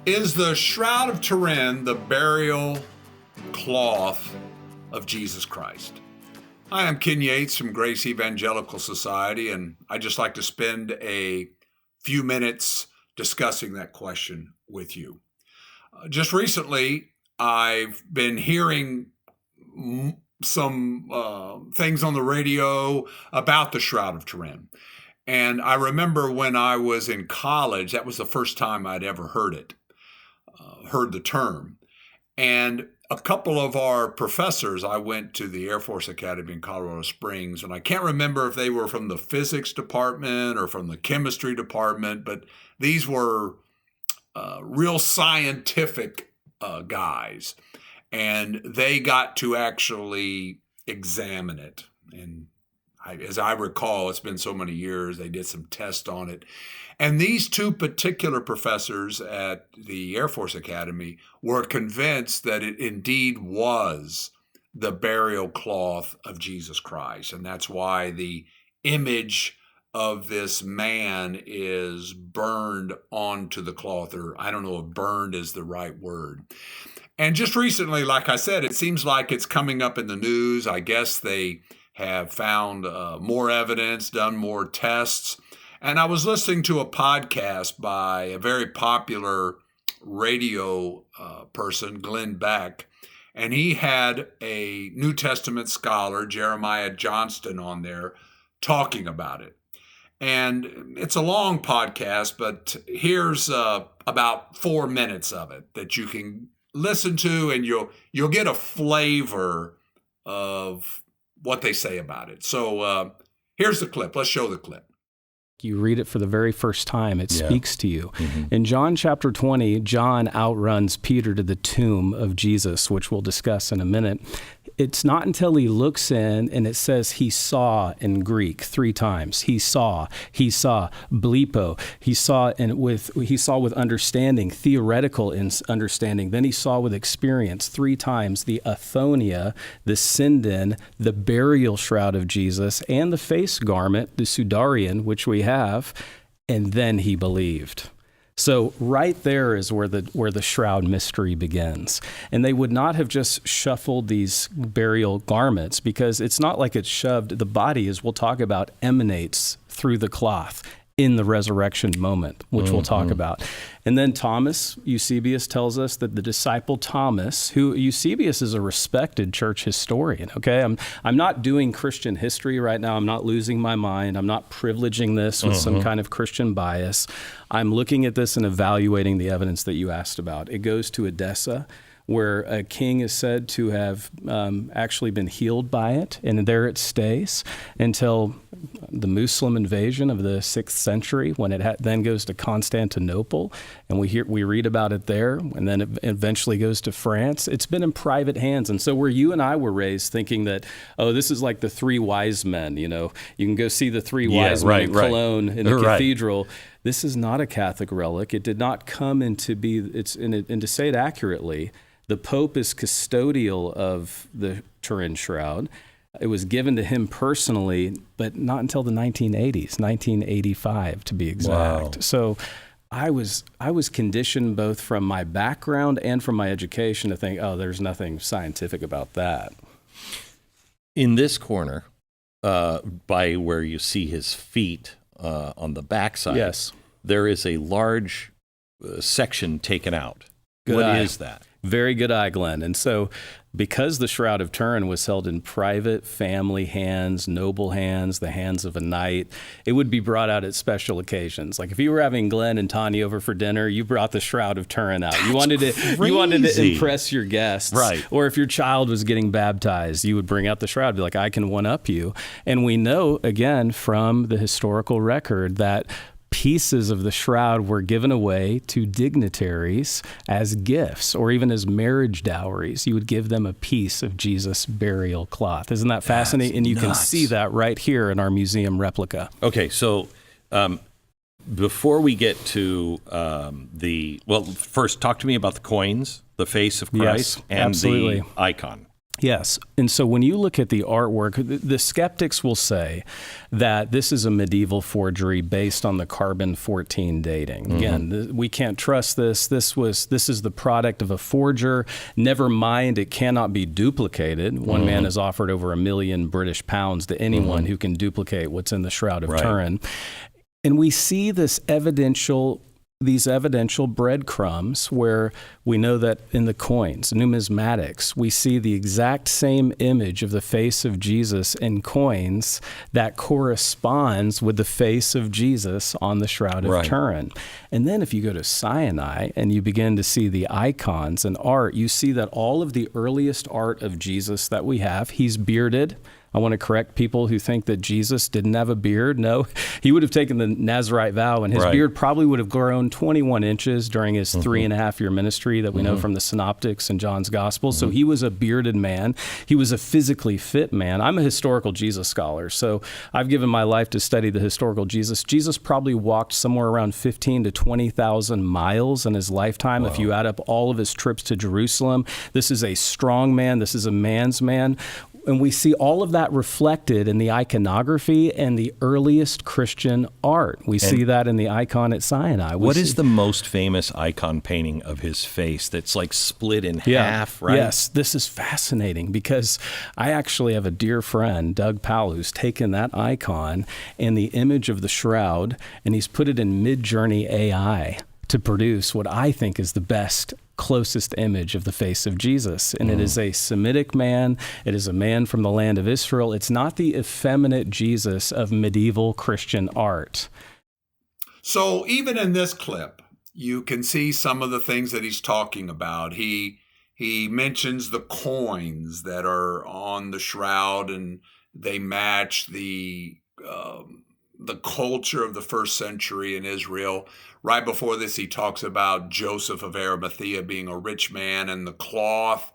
Is the Shroud of Turin the burial cloth of Jesus Christ? Hi, I'm Ken Yates from Grace Evangelical Society, and I'd just like to spend a few minutes discussing that question with you. Just recently, I've been hearing some things on the radio about the Shroud of Turin. And I remember when I was in college, that was the first time I'd ever heard the term. And a couple of our professors, I went to the Air Force Academy in Colorado Springs, and I can't remember if they were from the physics department or from the chemistry department, but these were real scientific guys. And they got to actually examine it. And as I recall, it's been so many years, they did some tests on it. And these two particular professors at the Air Force Academy were convinced that it indeed was the burial cloth of Jesus Christ. And that's why the image of this man is burned onto the cloth, or I don't know if burned is the right word. And just recently, like I said, it seems like it's coming up in the news. I guess they have found more evidence, done more tests. And I was listening to a podcast by a very popular radio person, Glenn Beck, and he had a New Testament scholar, Jeremiah Johnston, on there talking about it. And it's a long podcast, but here's about 4 minutes of it that you can listen to, and you'll get a flavor of what they say about it. So here's the clip. Let's show the clip. You read it for the very first time, it speaks to you. Mm-hmm. In John chapter 20, John outruns Peter to the tomb of Jesus, which we'll discuss in a minute. It's not until he looks in and it says he saw in Greek 3 times. He saw, bleepo. He saw with understanding, theoretical understanding. Then he saw with experience 3 times the athonia, the sindon, the burial shroud of Jesus, and the face garment, the sudarion, which we have, and then he believed. So right there is where the shroud mystery begins. And they would not have just shuffled these burial garments, because it's not like it's shoved. The body, as we'll talk about, emanates through the cloth in the resurrection moment, which we'll talk about. And then Thomas, Eusebius tells us that the disciple Thomas, who Eusebius is a respected church historian, okay? I'm not doing Christian history right now. I'm not losing my mind. I'm not privileging this with some kind of Christian bias. I'm looking at this and evaluating the evidence that you asked about. It goes to Edessa, where a king is said to have actually been healed by it, and there it stays until the Muslim invasion of the 6th century, when it then goes to Constantinople, and we read about it there, and then it eventually goes to France. It's been in private hands, and so where you and I were raised thinking that, oh, this is like the 3 wise men, you can go see the 3 wise men in Cologne in the cathedral. This is not a Catholic relic. It did not come into be. And to say it accurately, the Pope is custodial of the Turin Shroud. It was given to him personally, but not until the 1980s, 1985 to be exact. Wow. So I was conditioned both from my background and from my education to think, oh, there's nothing scientific about that. In this corner, by where you see his feet on the backside, yes, there is a large section taken out. What is that? Very good eye, Glenn. And so because the Shroud of Turin was held in private family hands, noble hands, the hands of a knight, it would be brought out at special occasions. Like if you were having Glenn and Tanya over for dinner, you brought the Shroud of Turin out. You wanted to impress your guests. Right. Or if your child was getting baptized, you would bring out the shroud, be like, I can one-up you. And we know, again, from the historical record that pieces of the shroud were given away to dignitaries as gifts, or even as marriage dowries. You would give them a piece of Jesus' burial cloth. Isn't that fascinating? And you can see that right here in our museum replica. Okay, so before we get to first talk to me about the coins, the face of Christ, and absolutely. the icon. Yes. And so when you look at the artwork, the skeptics will say that this is a medieval forgery based on the carbon-14 dating. Again, we can't trust this. This is the product of a forger. Never mind, it cannot be duplicated. One man has offered over £1 million British pounds to anyone who can duplicate what's in the Shroud of Turin. And we see these evidential breadcrumbs where we know that in the coins, numismatics, we see the exact same image of the face of Jesus in coins that corresponds with the face of Jesus on the Shroud of Turin. And then if you go to Sinai and you begin to see the icons and art, you see that all of the earliest art of Jesus that we have, he's bearded. I want to correct people who think that Jesus didn't have a beard. No, he would have taken the Nazirite vow, and his beard probably would have grown 21 inches during his 3.5-year ministry that we know from the Synoptics and John's Gospel. So he was a bearded man. He was a physically fit man. I'm a historical Jesus scholar, so I've given my life to study the historical Jesus. Jesus probably walked somewhere around 15 to 20,000 miles in his lifetime. If you add up all of his trips to Jerusalem, this is a strong man. This is a man's man. And we see all of that reflected in the iconography and the earliest Christian art. We see that in the icon at Sinai. What is the most famous icon painting of his face that's like split in half, right? Yes, this is fascinating because I actually have a dear friend, Doug Powell, who's taken that icon and the image of the shroud, and he's put it in Midjourney AI to produce what I think is the best, closest image of the face of Jesus. And it is a Semitic man. It is a man from the land of Israel. It's not the effeminate Jesus of medieval Christian art. So even in this clip, you can see some of the things that he's talking about. He mentions the coins that are on the shroud, and they match the culture of the first century in Israel. Right before this, he talks about Joseph of Arimathea being a rich man, and the cloth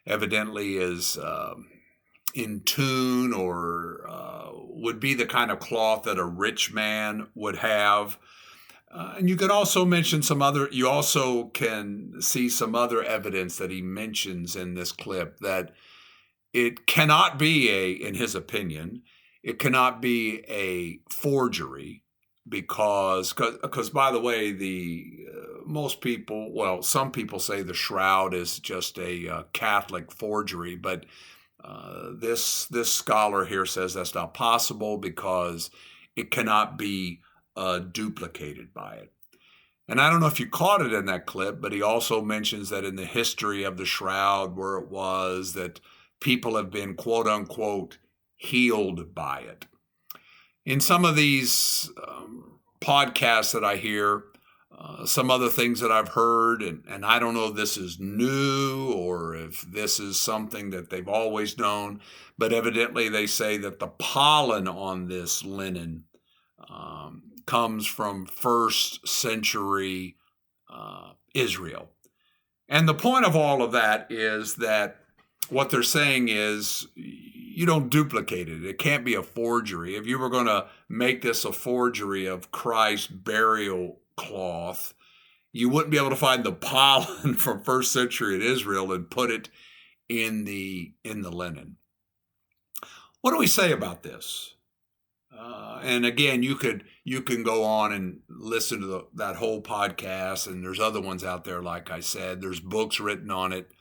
evidently is in tune or would be the kind of cloth that a rich man would have. And you can also mention you also can see some other evidence that he mentions in this clip that it cannot be in his opinion, it cannot be a forgery because by the way, some people say the shroud is just a Catholic forgery, but this scholar here says that's not possible because it cannot be duplicated by it. And I don't know if you caught it in that clip, but he also mentions that in the history of the shroud where it was that people have been quote unquote healed by it. In some of these podcasts that I hear, some other things that I've heard, and I don't know if this is new or if this is something that they've always known, but evidently they say that the pollen on this linen comes from first century Israel. And the point of all of that is that what they're saying is you don't duplicate it. It can't be a forgery. If you were going to make this a forgery of Christ's burial cloth, you wouldn't be able to find the pollen from first century in Israel and put it in the linen. What do we say about this? And again, you can go on and listen to that whole podcast, and there's other ones out there, like I said. There's books written on it.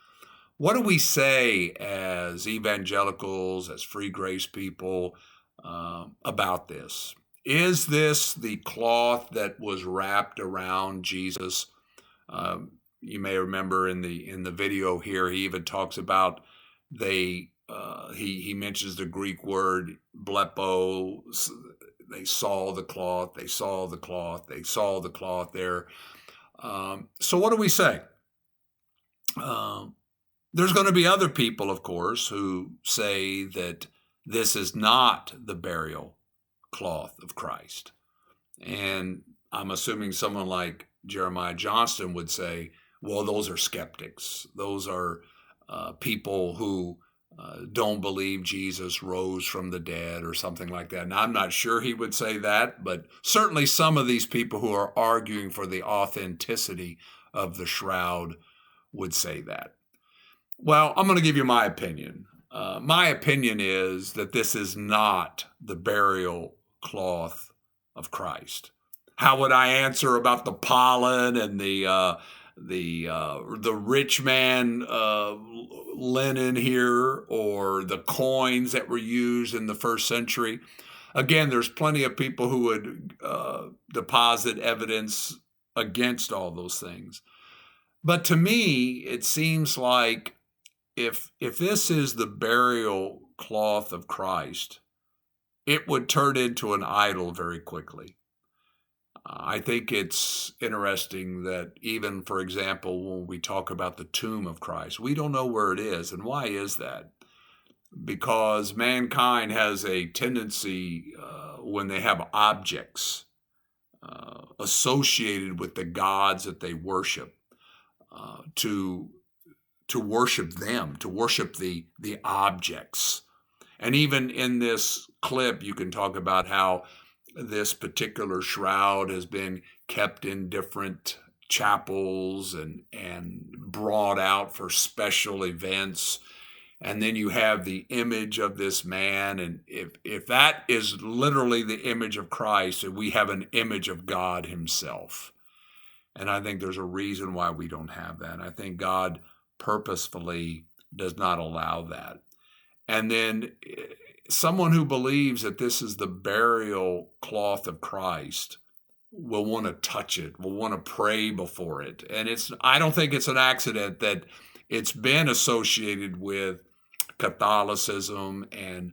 What do we say as evangelicals, as free grace people, about this? Is this the cloth that was wrapped around Jesus? You may remember in the video here, he even talks about he mentions the Greek word blepo. They saw the cloth. They saw the cloth. They saw the cloth there. So what do we say? There's going to be other people, of course, who say that this is not the burial cloth of Christ. And I'm assuming someone like Jeremiah Johnston would say, well, those are skeptics. Those are people who don't believe Jesus rose from the dead or something like that. Now, I'm not sure he would say that, but certainly some of these people who are arguing for the authenticity of the shroud would say that. Well, I'm going to give you my opinion. My opinion is that this is not the burial cloth of Christ. How would I answer about the pollen and the rich man linen here, or the coins that were used in the first century? Again, there's plenty of people who would deposit evidence against all those things. But to me, it seems like if this is the burial cloth of Christ, it would turn into an idol very quickly. I think it's interesting that even, for example, when we talk about the tomb of Christ, we don't know where it is. And why is that? Because mankind has a tendency when they have objects associated with the gods that they worship to worship them, to worship the objects. And even in this clip, you can talk about how this particular shroud has been kept in different chapels and brought out for special events. And then you have the image of this man. And if that is literally the image of Christ, and we have an image of God himself. And I think there's a reason why we don't have that. I think God purposefully does not allow that. And then someone who believes that this is the burial cloth of Christ will want to touch it, will want to pray before it. And I don't think it's an accident that it's been associated with Catholicism and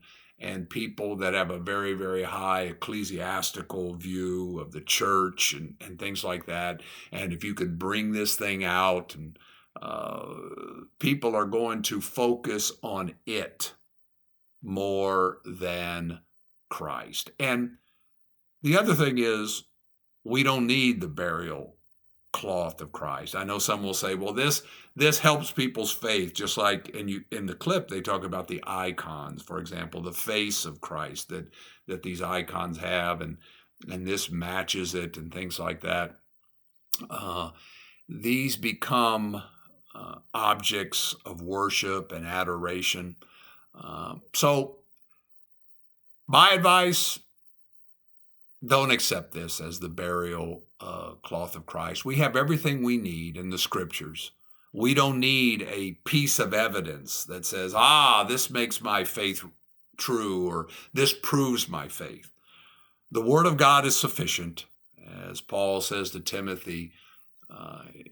people that have a very, very high ecclesiastical view of the church and things like that. And if you could bring this thing out, and people are going to focus on it more than Christ. And the other thing is, we don't need the burial cloth of Christ. I know some will say, well, this helps people's faith, just like in the clip they talk about the icons, for example, the face of Christ that these icons have, and this matches it and things like that. These become objects of worship and adoration. So my advice, don't accept this as the burial cloth of Christ. We have everything we need in the scriptures. We don't need a piece of evidence that says, this makes my faith true, or this proves my faith. The word of God is sufficient. As Paul says to Timothy,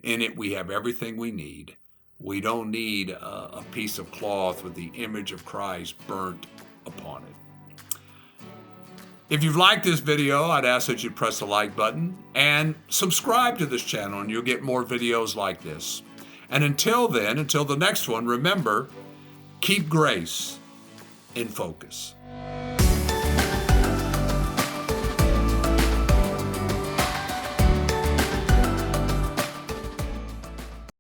in it we have everything we need. We don't need a piece of cloth with the image of Christ burnt upon it. If you've liked this video, I'd ask that you press the like button and subscribe to this channel, and you'll get more videos like this. And until the next one, remember, keep grace in focus.